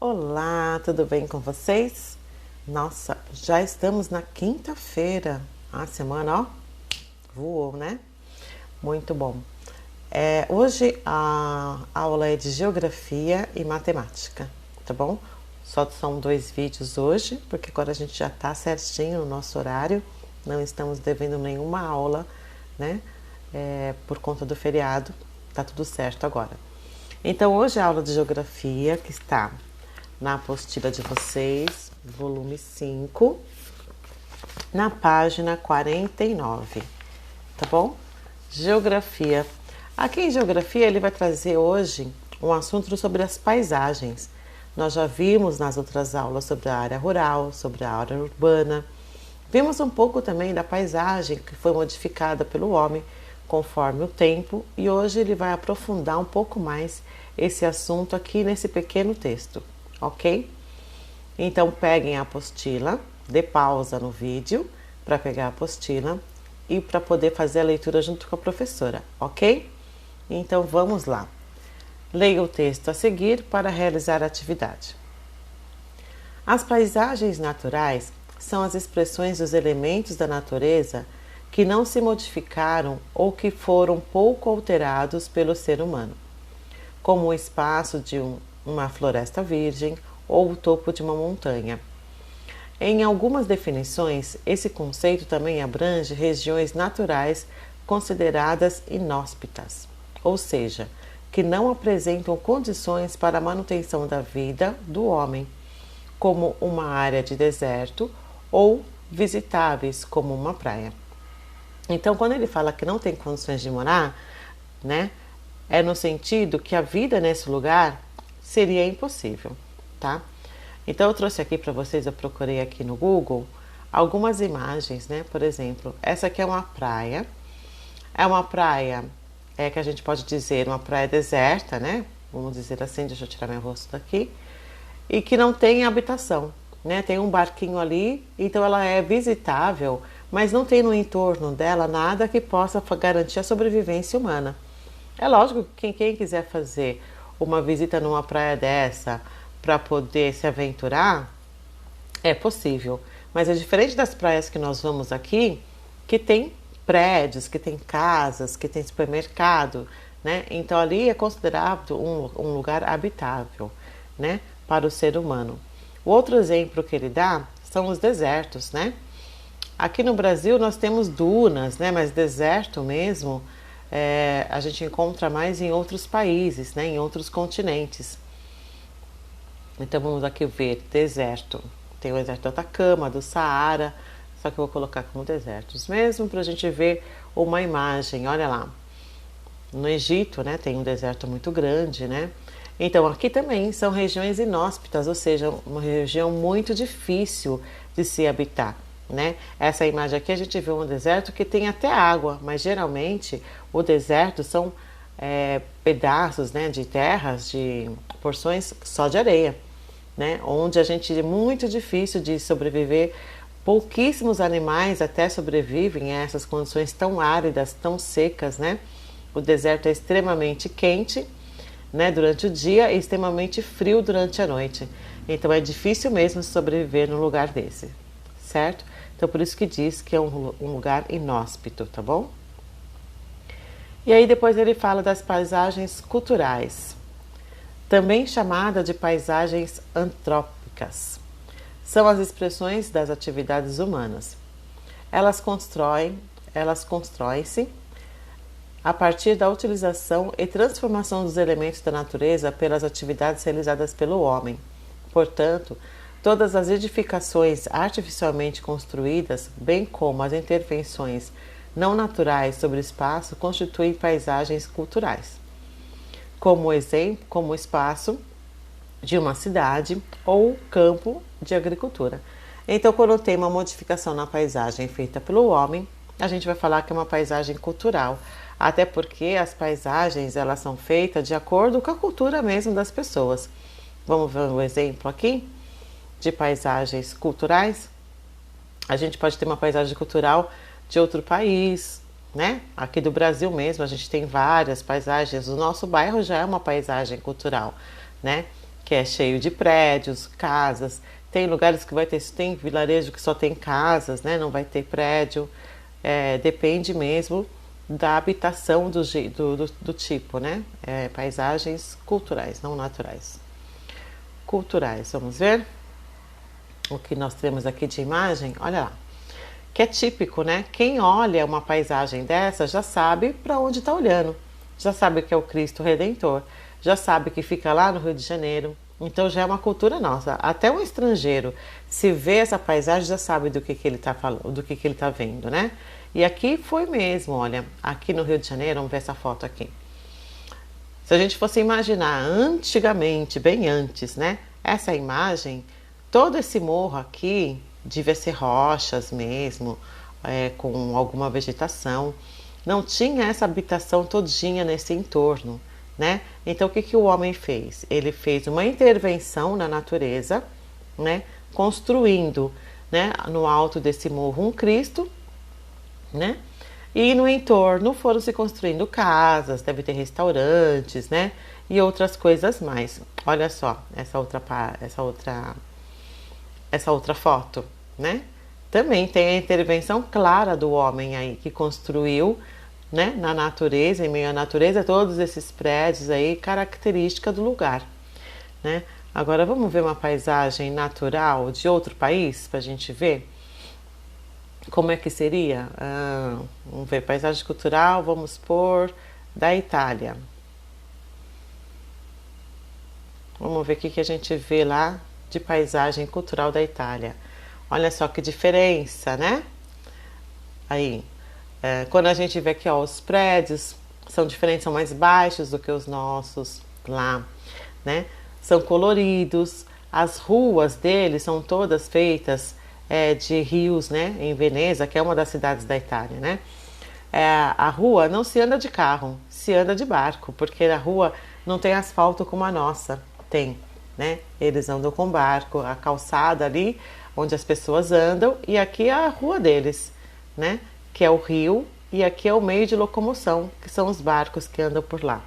Olá, tudo bem com vocês? Nossa, já estamos na quinta-feira. A semana, ó, voou, né? Muito bom. Hoje a aula é de Geografia e Matemática, tá bom? Só são 2 vídeos hoje, porque agora a gente já tá certinho no nosso horário. Não estamos devendo nenhuma aula, né? Por conta do feriado, tá tudo certo agora. Então, hoje a aula de Geografia, que está na apostila de vocês, volume 5, na página 49, tá bom? Geografia. Aqui em Geografia ele vai trazer hoje um assunto sobre as paisagens. Nós já vimos nas outras aulas sobre a área rural, sobre a área urbana. Vimos um pouco também da paisagem que foi modificada pelo homem conforme o tempo, e hoje ele vai aprofundar um pouco mais esse assunto aqui nesse pequeno texto, ok? Então peguem a apostila, dê pausa no vídeo para pegar a apostila e para poder fazer a leitura junto com a professora, ok? Então vamos lá. Leia o texto a seguir para realizar a atividade. As paisagens naturais são as expressões dos elementos da natureza que não se modificaram ou que foram pouco alterados pelo ser humano, como o espaço de uma floresta virgem ou o topo de uma montanha. Em algumas definições, esse conceito também abrange regiões naturais consideradas inóspitas, ou seja, que não apresentam condições para a manutenção da vida do homem, como uma área de deserto ou visitáveis, como uma praia. Então, quando ele fala que não tem condições de morar, né, é no sentido que a vida nesse lugar seria impossível, tá? Então, eu trouxe aqui para vocês, eu procurei aqui no Google algumas imagens, né? Por exemplo, essa aqui é uma praia. É uma praia, que a gente pode dizer uma praia deserta, né? Vamos dizer assim, deixa eu tirar meu rosto daqui. E que não tem habitação, né? Tem um barquinho ali, então ela é visitável, mas não tem no entorno dela nada que possa garantir a sobrevivência humana. É lógico que quem quiser fazer uma visita numa praia dessa para poder se aventurar, é possível. Mas é diferente das praias que nós vamos aqui, que tem prédios, que tem casas, que tem supermercado, né? Então ali é considerado um lugar habitável, né, para o ser humano. O outro exemplo que ele dá são os desertos, né? Aqui no Brasil nós temos dunas, né? Mas deserto mesmo a gente encontra mais em outros países, né? Em outros continentes. Então vamos aqui ver deserto. Tem o deserto do Atacama, do Saara, só que eu vou colocar como desertos mesmo para a gente ver uma imagem. Olha lá, no Egito, né? Tem um deserto muito grande, né? Então aqui também são regiões inóspitas, ou seja, uma região muito difícil de se habitar, né? Essa imagem aqui a gente vê um deserto que tem até água, mas geralmente o deserto são pedaços, né, de terras, de porções só de areia, né? Onde a gente é muito difícil de sobreviver. Pouquíssimos animais até sobrevivem a essas condições tão áridas, tão secas, né? O deserto é extremamente quente, né, durante o dia e extremamente frio durante a noite. Então é difícil mesmo sobreviver num lugar desse, certo? Então por isso que diz que é um lugar inóspito, tá bom? E aí depois ele fala das paisagens culturais, também chamada de paisagens antrópicas. São as expressões das atividades humanas. Elas constroem-se a partir da utilização e transformação dos elementos da natureza pelas atividades realizadas pelo homem. Portanto, todas as edificações artificialmente construídas, bem como as intervenções não naturais sobre o espaço, constituem paisagens culturais. Como exemplo, como o espaço de uma cidade ou campo de agricultura. Então, quando tem uma modificação na paisagem feita pelo homem, a gente vai falar que é uma paisagem cultural, até porque as paisagens elas são feitas de acordo com a cultura mesmo das pessoas. Vamos ver um exemplo aqui de paisagens culturais. A gente pode ter uma paisagem cultural de outro país, né? Aqui do Brasil mesmo a gente tem várias paisagens. O nosso bairro já é uma paisagem cultural, né? que é cheio de prédios, casas. Tem lugares que vai ter, tem vilarejo que só tem casas, né? Não vai ter prédio. Depende mesmo da habitação do tipo, né? Paisagens culturais, não naturais. Culturais, vamos ver o que nós temos aqui de imagem. Olha lá, que é típico, né? Quem olha uma paisagem dessa já sabe para onde está olhando, já sabe que é o Cristo Redentor, já sabe que fica lá no Rio de Janeiro. Então já é uma cultura nossa. Até um estrangeiro, se vê essa paisagem, já sabe do que ele está falando, do que ele está vendo, né? E aqui foi mesmo, olha, aqui no Rio de Janeiro, vamos ver essa foto aqui. Se a gente fosse imaginar antigamente, bem antes, né? Essa imagem, todo esse morro aqui devia ser rochas mesmo, com alguma vegetação. Não tinha essa habitação todinha nesse entorno, né? Então o que o homem fez? Ele fez uma intervenção na natureza, né? Construindo, né, no alto desse morro um Cristo, né? E no entorno foram se construindo casas, deve ter restaurantes, né? E outras coisas mais. Olha só essa outra foto, né? Também tem a intervenção clara do homem aí que construiu, né, na natureza, em meio à natureza, todos esses prédios aí, característica do lugar, né? Agora vamos ver uma paisagem natural de outro país para a gente ver como é que seria. Vamos ver, paisagem cultural, vamos pôr da Itália. Vamos ver o que a gente vê lá de paisagem cultural da Itália. Olha só que diferença, né? Aí, quando a gente vê aqui, ó, os prédios são diferentes, são mais baixos do que os nossos lá, né? São coloridos, as ruas deles são todas feitas de rios, né? Em Veneza, que é uma das cidades da Itália, né? A rua não se anda de carro, se anda de barco, porque a rua não tem asfalto como a nossa tem, né? Eles andam com barco, a calçada ali onde as pessoas andam, e aqui é a rua deles, né? Que é o rio, e aqui é o meio de locomoção, que são os barcos que andam por lá,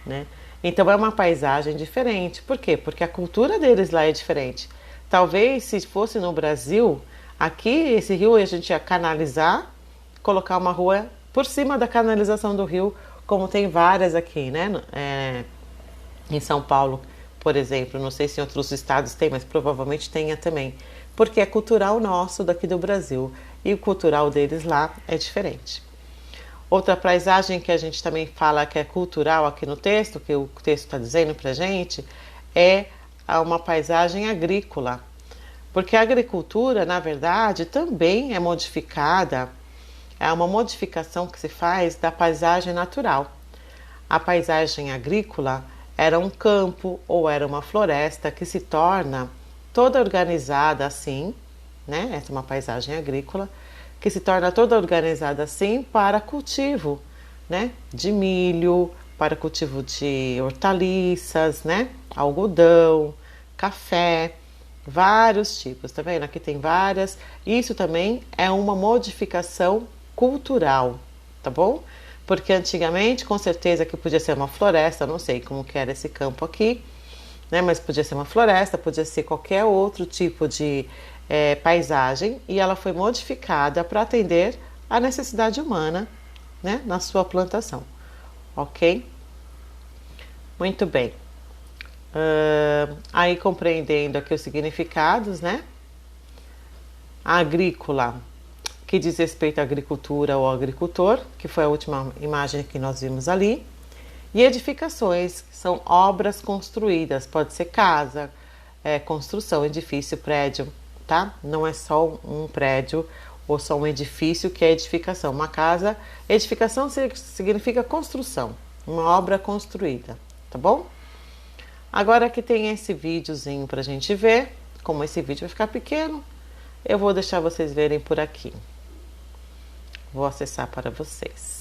né? Então é uma paisagem diferente. Por quê? Porque a cultura deles lá é diferente. Talvez se fosse no Brasil, aqui esse rio a gente ia canalizar, colocar uma rua por cima da canalização do rio, como tem várias aqui, né? Em São Paulo, por exemplo, não sei se em outros estados tem, mas provavelmente tenha também, porque é cultural nosso daqui do Brasil e o cultural deles lá é diferente. Outra paisagem que a gente também fala que é cultural aqui no texto, que o texto está dizendo pra gente, é uma paisagem agrícola, porque a agricultura, na verdade, também é modificada, é uma modificação que se faz da paisagem natural. A paisagem agrícola era um campo ou era uma floresta que se torna toda organizada assim, né? Essa é uma paisagem agrícola que se torna toda organizada assim para cultivo, né? De milho, para cultivo de hortaliças, né? Algodão, café, vários tipos, tá vendo? Aqui tem várias. Isso também é uma modificação cultural, tá bom? Porque antigamente, com certeza que podia ser uma floresta, não sei como que era esse campo aqui, né? Mas podia ser uma floresta, podia ser qualquer outro tipo de paisagem, e ela foi modificada para atender à necessidade humana, né? Na sua plantação, ok? Muito bem. Aí compreendendo aqui os significados, né? A agrícola, que diz respeito à agricultura ou agricultor, que foi a última imagem que nós vimos ali. E edificações, que são obras construídas, pode ser casa, construção, edifício, prédio, tá? Não é só um prédio ou só um edifício que é edificação. Uma casa, edificação significa construção, uma obra construída, tá bom? Agora que tem esse videozinho pra gente ver, como esse vídeo vai ficar pequeno, eu vou deixar vocês verem por aqui. Vou acessar para vocês.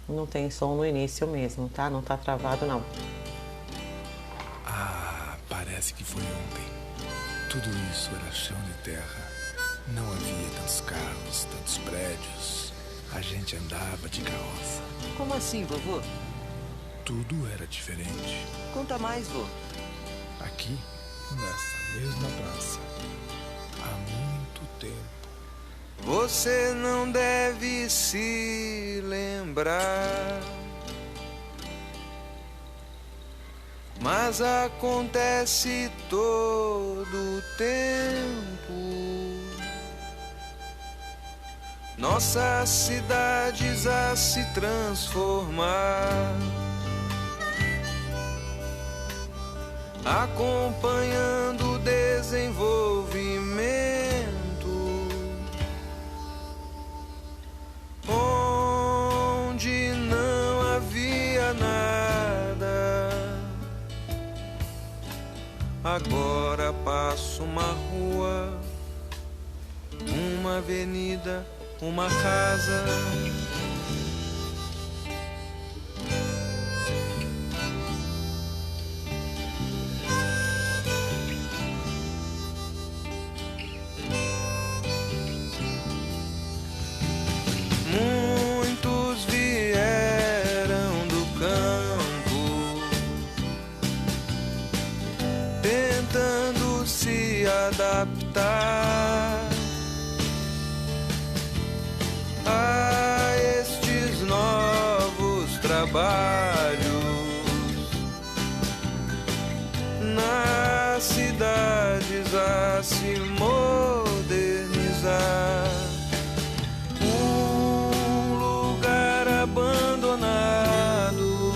Não tem som no início mesmo, tá? Não tá travado, não. Ah, parece Parece que foi ontem. Tudo isso era chão de terra. Não havia tantos carros, tantos prédios. A gente andava de carroça. Como assim, vovô? Tudo era diferente. Conta mais, vô. Aqui, nessa mesma praça, há muito tempo. Você não deve se lembrar, mas acontece todo o tempo. Nossas cidades a se transformar, acompanhando o desenvolvimento, onde não havia nada. Agora passo uma rua, uma avenida, uma casa. Muitos vieram do campo, tentando se adaptar a estes novos trabalhos nas cidades a se modernizar. Um lugar abandonado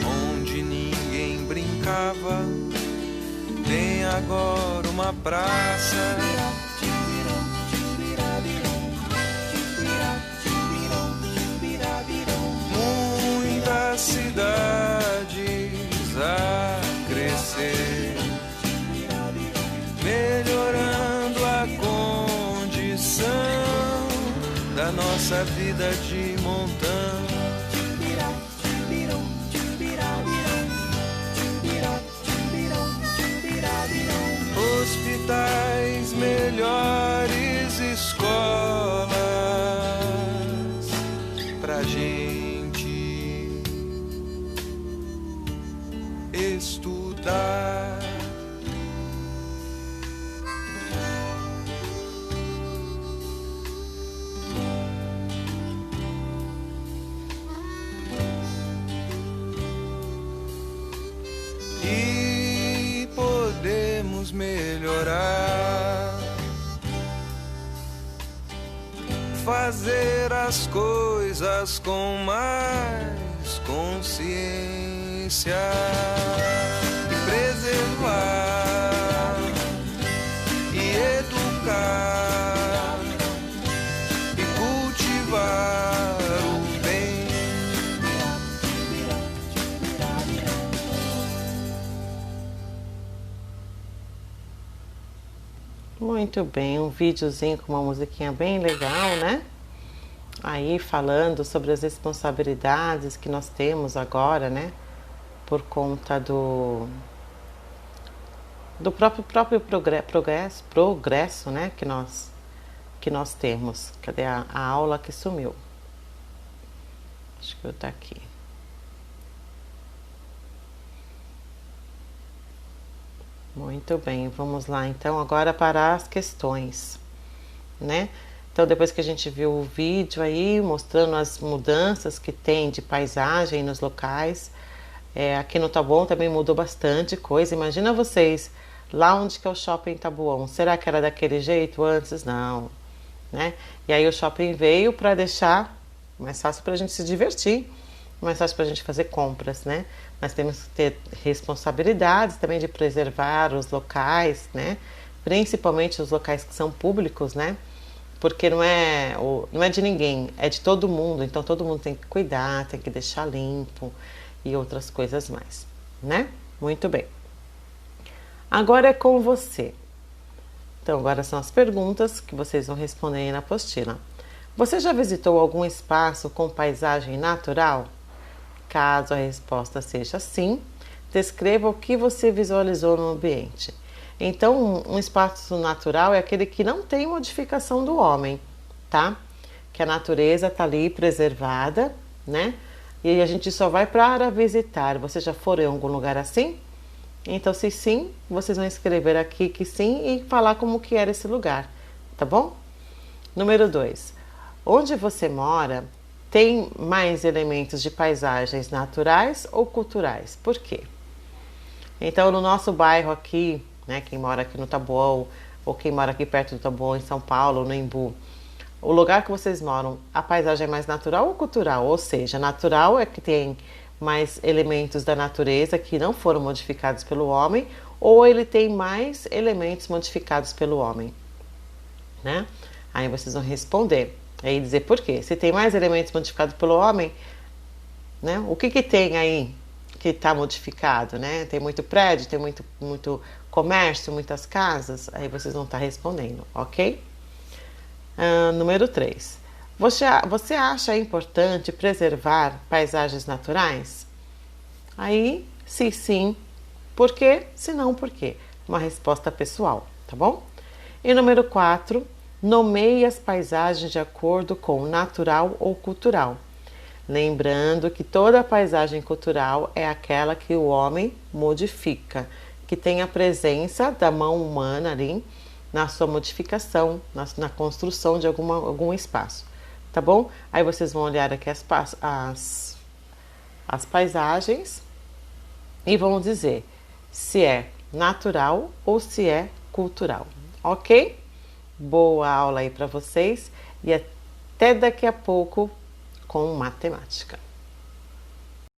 onde ninguém brincava tem agora uma praça. Muitas cidades a crescer, melhorando a condição da nossa vida de montão. Hospitais, melhores escolas pra gente estudar. E podemos melhorar, fazer as coisas com mais consciência e preservar e educar e cultivar o bem. Muito bem, um videozinho com uma musiquinha bem legal, né? Aí falando sobre as responsabilidades que nós temos agora, né? Por conta do próprio progresso, né? Que nós temos. Cadê a aula que sumiu? Acho que eu tá aqui. Muito bem, vamos lá então agora para as questões, né? Então depois que a gente viu o vídeo aí mostrando as mudanças que tem de paisagem nos locais, aqui no Taboão também mudou bastante coisa. Imagina vocês, lá onde que é o shopping Taboão, será que era daquele jeito antes? Não, né? E aí o shopping veio para deixar mais fácil para a gente se divertir, mais fácil para a gente fazer compras, né? Mas temos que ter responsabilidades também de preservar os locais, né? Principalmente os locais que são públicos, né? Porque não é de ninguém, é de todo mundo. Então todo mundo tem que cuidar, tem que deixar limpo e outras coisas mais, né? Muito bem. Agora é com você. Então agora são as perguntas que vocês vão responder aí na apostila. Você já visitou algum espaço com paisagem natural? Caso a resposta seja sim, descreva o que você visualizou no ambiente. Então, um espaço natural é aquele que não tem modificação do homem, tá? Que a natureza está ali preservada, né? E a gente só vai para visitar. Você já foram em algum lugar assim? Então, se sim, vocês vão escrever aqui que sim e falar como que era esse lugar, tá bom? Número 2. Onde você mora tem mais elementos de paisagens naturais ou culturais? Por quê? Então, no nosso bairro aqui, né, quem mora aqui no Taboão, ou quem mora aqui perto do Taboão, em São Paulo, no Embu, o lugar que vocês moram, a paisagem é mais natural ou cultural? Ou seja, natural é que tem mais elementos da natureza que não foram modificados pelo homem, ou ele tem mais elementos modificados pelo homem, né? Aí vocês vão responder, aí dizer por quê. Se tem mais elementos modificados pelo homem, né? O que tem aí que está modificado, né? Tem muito prédio, tem muito comércio, muitas casas, aí vocês vão estar respondendo, ok? Número 3. Você acha importante preservar paisagens naturais? Aí, se sim, por quê? Se não, por quê? Uma resposta pessoal, tá bom? E número 4, nomeie as paisagens de acordo com natural ou cultural. Lembrando que toda paisagem cultural é aquela que o homem modifica, que tem a presença da mão humana ali na sua modificação, na construção de algum espaço, tá bom? Aí vocês vão olhar aqui as paisagens e vão dizer se é natural ou se é cultural, ok? Boa aula aí para vocês e até daqui a pouco com matemática.